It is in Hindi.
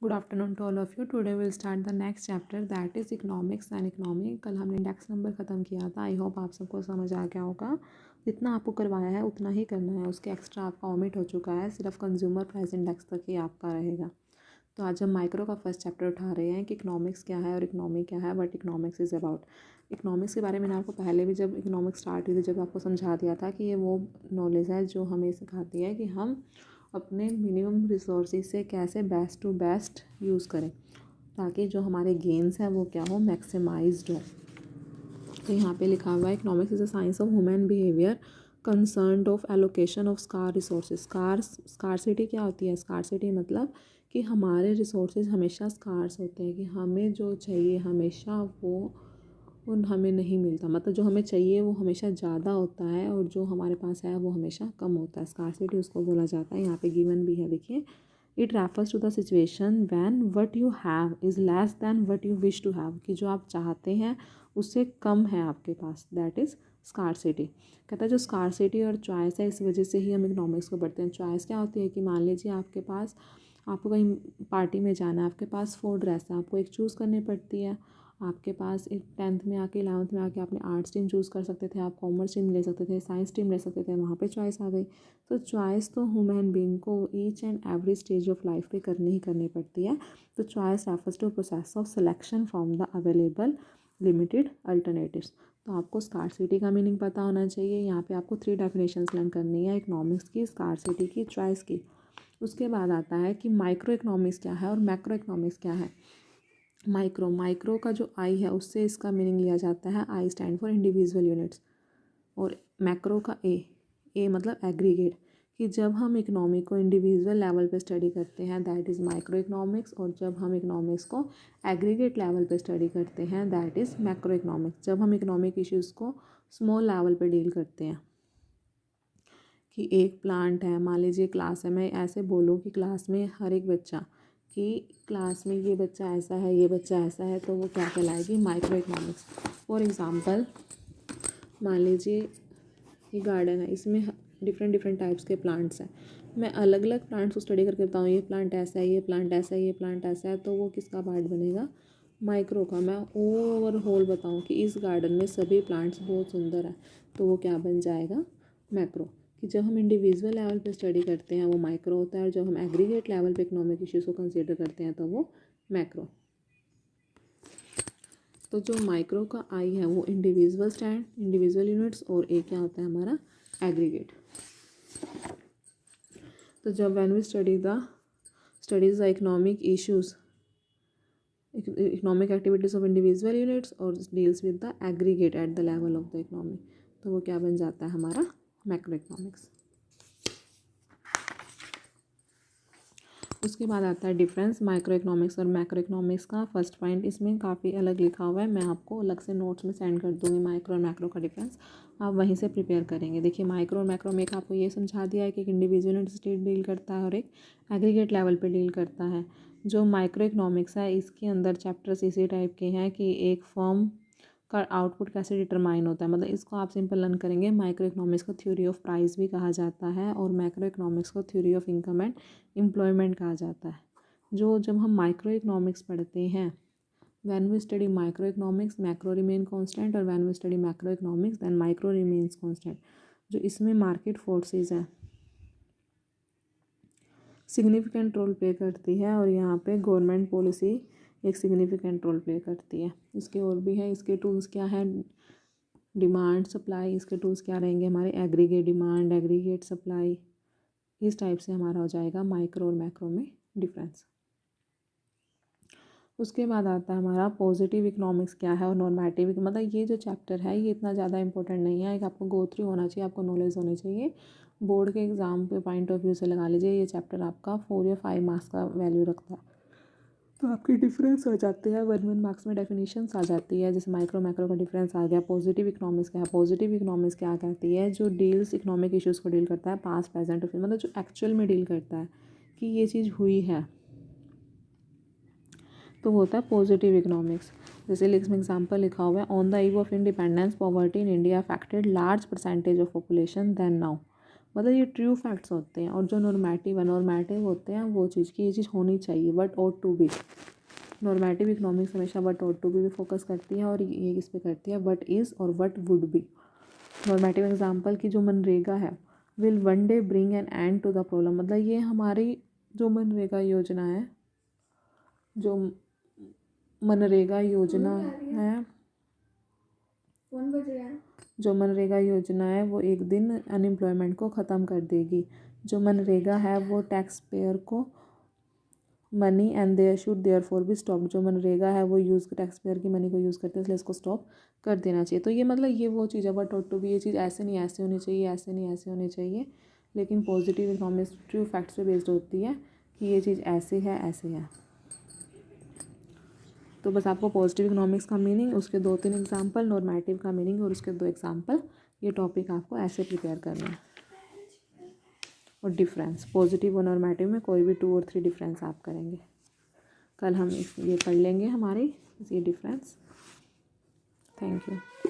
Good afternoon to all of you. Today will start the next chapter that is economics and economy. कल हमने इंडेक्स नंबर ख़त्म किया था। आई होप आप सबको समझ आ गया होगा। जितना आपको करवाया है उतना ही करना है, उसके एक्स्ट्रा आपका ओमिट हो चुका है। सिर्फ कंज्यूमर प्राइस इंडेक्स तक ही आपका रहेगा। तो आज हम माइक्रो का फर्स्ट चैप्टर उठा रहे हैं कि इकोनॉमिक्स क्या है और इकोनॉमी क्या है। But economics is about economics के बारे में मैंने आपको पहले भी जब इकोनॉमिक्स स्टार्ट हुई थी जब आपको समझा दिया था कि ये वो नॉलेज है जो हमें सिखाती है कि हम अपने मिनिमम रिसोर्सेज से कैसे बेस्ट टू बेस्ट यूज़ करें ताकि जो हमारे गेन्स हैं वो क्या हो, मैक्सिमाइज्ड हो। तो यहाँ पे लिखा हुआ है economics is a science of human behaviour concerned of allocation of scar resources. Scarcity क्या होती है? स्कारसिटी मतलब कि हमारे रिसोर्सेज हमेशा स्कार्स होते हैं, कि हमें जो चाहिए हमेशा वो हमें नहीं मिलता। मतलब जो हमें चाहिए वो हमेशा ज़्यादा होता है और जो हमारे पास है वो हमेशा कम होता है। स्कारसिटी उसको बोला जाता है। यहाँ पे गिवन भी है, देखिए। It refers to the situation when what you have is less than what you wish to have, कि जो आप चाहते हैं उससे कम है आपके पास, दैट इज़ स्कारसिटी। कहता है जो स्कारसिटी और चॉइस है इस वजह से ही हम इकोनॉमिक्स को पढ़ते हैं। चॉइस क्या होती है कि मान लीजिए आपके पास, आपको कहीं पार्टी में जाना है, आपके पास 4 ड्रेस है, आपको एक चूज़ करनी पड़ती है। आपके पास एक 10th में आके 11th में आके आपने आर्ट्स स्ट्रीम चूज़ कर सकते थे, आप कॉमर्स स्ट्रीम ले सकते थे, साइंस स्ट्रीम ले सकते थे, वहाँ पे चॉइस आ गई। तो चॉइस तो ह्यूमन बीइंग को each and every stage of life पे करनी ही करनी पड़ती है। तो choice refers to process of selection from the available limited alternatives. तो आपको स्कारसिटी का मीनिंग पता होना चाहिए। यहाँ पे आपको 3 डेफिनेशंस लर्न करनी है, इकोनॉमिक्स की, स्कारसिटी की, चॉइस की। उसके बाद आता है कि माइक्रो इकोनॉमिक्स क्या है और मैक्रो इकोनॉमिक्स क्या है। माइक्रो का जो आई है उससे इसका मीनिंग लिया जाता है, I stand for individual units. और मैक्रो का ए मतलब एग्रीगेट, कि जब हम इकोनॉमी को इंडिविजुअल लेवल पे स्टडी करते हैं दैट इज़ माइक्रो इकोनॉमिक्स, और जब हम इकोनॉमिक्स को एग्रीगेट लेवल पे स्टडी करते हैं दैट इज़ मैक्रो इकोनॉमिक्स। जब हम इकोनॉमिक इश्यूज़ को स्मॉल लेवल पे डील करते हैं, कि एक प्लांट है, मान लीजिए क्लास है, मैं ऐसे बोलूँ कि क्लास में हर एक बच्चा, कि क्लास में ये बच्चा ऐसा है, ये बच्चा ऐसा है, तो वो क्या कहलाएगी? Micro economics. फॉर एग्ज़ाम्पल मान लीजिए ये गार्डन है, इसमें डिफरेंट डिफरेंट टाइप्स के प्लांट्स हैं। मैं अलग अलग प्लांट्स को स्टडी करके बताऊँ ये प्लांट ऐसा है, ये प्लांट ऐसा है, ये प्लांट ऐसा है, तो वो किसका पार्ट बनेगा? माइक्रो का। मैं ओवरऑल बताऊँ कि इस गार्डन में सभी प्लांट्स बहुत सुंदर है, तो वो क्या बन जाएगा? मैक्रो। कि जब हम इंडिविजुअल लेवल पे स्टडी करते हैं वो माइक्रो होता है, और जब हम एग्रीगेट लेवल पे इकोनॉमिक इश्यूज़ को कंसीडर करते हैं तो वो मैक्रो। तो जो माइक्रो का आई है वो इंडिविजुअल स्टैंड, इंडिविजुअल यूनिट्स, और ए क्या होता है हमारा? एग्रीगेट। तो जब when we studies the economic issues, economic activities of individual units और deals with the aggregate at the level of the economy, तो वो क्या बन जाता है हमारा? Macro economics. उसके बाद आता है डिफरेंस माइक्रो इकोनॉमिक्स और मैक्रो इकोनॉमिक्स का। फर्स्ट पॉइंट इसमें काफ़ी अलग लिखा हुआ है, मैं आपको अलग से नोट्स में सेंड कर दूँगी। माइक्रो और मैक्रो का डिफरेंस आप वहीं से प्रिपेयर करेंगे। देखिए माइक्रो और मैक्रो में एक आपको ये समझा दिया है कि एक इंडिविजुअल यूनिट डील करता है और एक एग्रीगेट लेवल पर डील करता है। जो माइक्रो इकोनॉमिक्स है इसके अंदर चैप्टर्स इसी टाइप के हैं कि एक फर्म का आउटपुट कैसे डिटरमाइन होता है। मतलब इसको आप सिंपल लर्न करेंगे। माइक्रो इकोनॉमिक्स को थ्योरी ऑफ प्राइस भी कहा जाता है और मैक्रो इकोनॉमिक्स को theory of income and employment कहा जाता है। जब हम माइक्रो इकोनॉमिक्स पढ़ते हैं, when we study microeconomics macro remain constant, और when we study macroeconomics then micro remains constant। जो इसमें मार्केट फोर्सेस हैं सिग्निफिकेंट रोल प्ले करती है, और यहाँ पे गवर्नमेंट पॉलिसी एक सिग्निफिकेंट रोल प्ले करती है। इसके और भी है, इसके टूल्स क्या है? Demand supply. इसके टूल्स क्या रहेंगे हमारे? Aggregate demand, aggregate supply. इस टाइप से हमारा हो जाएगा माइक्रो और मैक्रो में डिफरेंस। उसके बाद आता है हमारा पॉजिटिव इकोनॉमिक्स क्या है और नॉर्मेटिव। मतलब ये जो चैप्टर है ये इतना ज़्यादा इंपॉर्टेंट नहीं है, एक आपको गो थ्रू होना चाहिए, आपको नॉलेज होनी चाहिए। बोर्ड के एग्ज़ाम पे पॉइंट ऑफ व्यू से लगा लीजिए ये चैप्टर आपका 4 या 5 मार्क्स का वैल्यू रखता है। तो आपकी डिफरेंस हो जाती है 1 मार्क्स में, डेफिनेशंस आ जाती है। जैसे माइक्रो मैक्रो का डिफरेंस आ गया। पॉजिटिव इकोनॉमिक्स क्या है? पॉजिटिव इकोनॉमिक्स क्या कहती है? जो डील्स इकोनॉमिक इश्यूज़ को डील करता है पास्ट प्रेजेंट और मतलब जो एक्चुअल में डील करता है कि ये चीज़ हुई है, तो वो होता है पॉजिटिव इकोनॉमिक्स। जैसे इसमें एग्जाम्पल लिखा हुआ है, on the eve of independence poverty in India affected large percentage of population than now. मतलब ये ट्रू फैक्ट्स होते हैं। और जो नॉर्मेटिव होते हैं वो चीज़ की ये चीज़ होनी चाहिए, but ought to be. Normative economics हमेशा but ought to be focus करती है, और ये किस पे करती है, बट इज़ और but would be. Normative example की जो मनरेगा है, will one day bring an end to the problem. मतलब ये हमारी जो मनरेगा योजना है, जो मनरेगा योजना है, जो मनरेगा योजना है वो एक दिन अनएम्प्लॉयमेंट को ख़त्म कर देगी। जो मनरेगा है वो टैक्स पेयर को money and there should there for भी स्टॉप। जो मनरेगा है वो टैक्स पेयर की मनी को यूज़ करते हैं, इसलिए इसको स्टॉप कर देना चाहिए। तो ये मतलब ये वो चीज़ है, बट ऑट टू बी ये चीज़ ऐसे नहीं ऐसे होनी चाहिए, ऐसे नहीं ऐसे होनी चाहिए। लेकिन पॉजिटिव इकोनॉमिक्स ट्रू फैक्ट्स पे बेस्ड होती है कि ये चीज़ ऐसे है ऐसे है। तो बस आपको पॉजिटिव इकोनॉमिक्स का मीनिंग, उसके 2-3 एग्जाम्पल, नॉर्मेटिव का मीनिंग और उसके 2 एग्जाम्पल, ये टॉपिक आपको ऐसे प्रिपेयर करना है। और डिफरेंस पॉजिटिव और नॉर्मेटिव में कोई भी 2 और 3 डिफरेंस आप करेंगे। कल हम ये पढ़ लेंगे हमारे ये डिफरेंस। Thank you.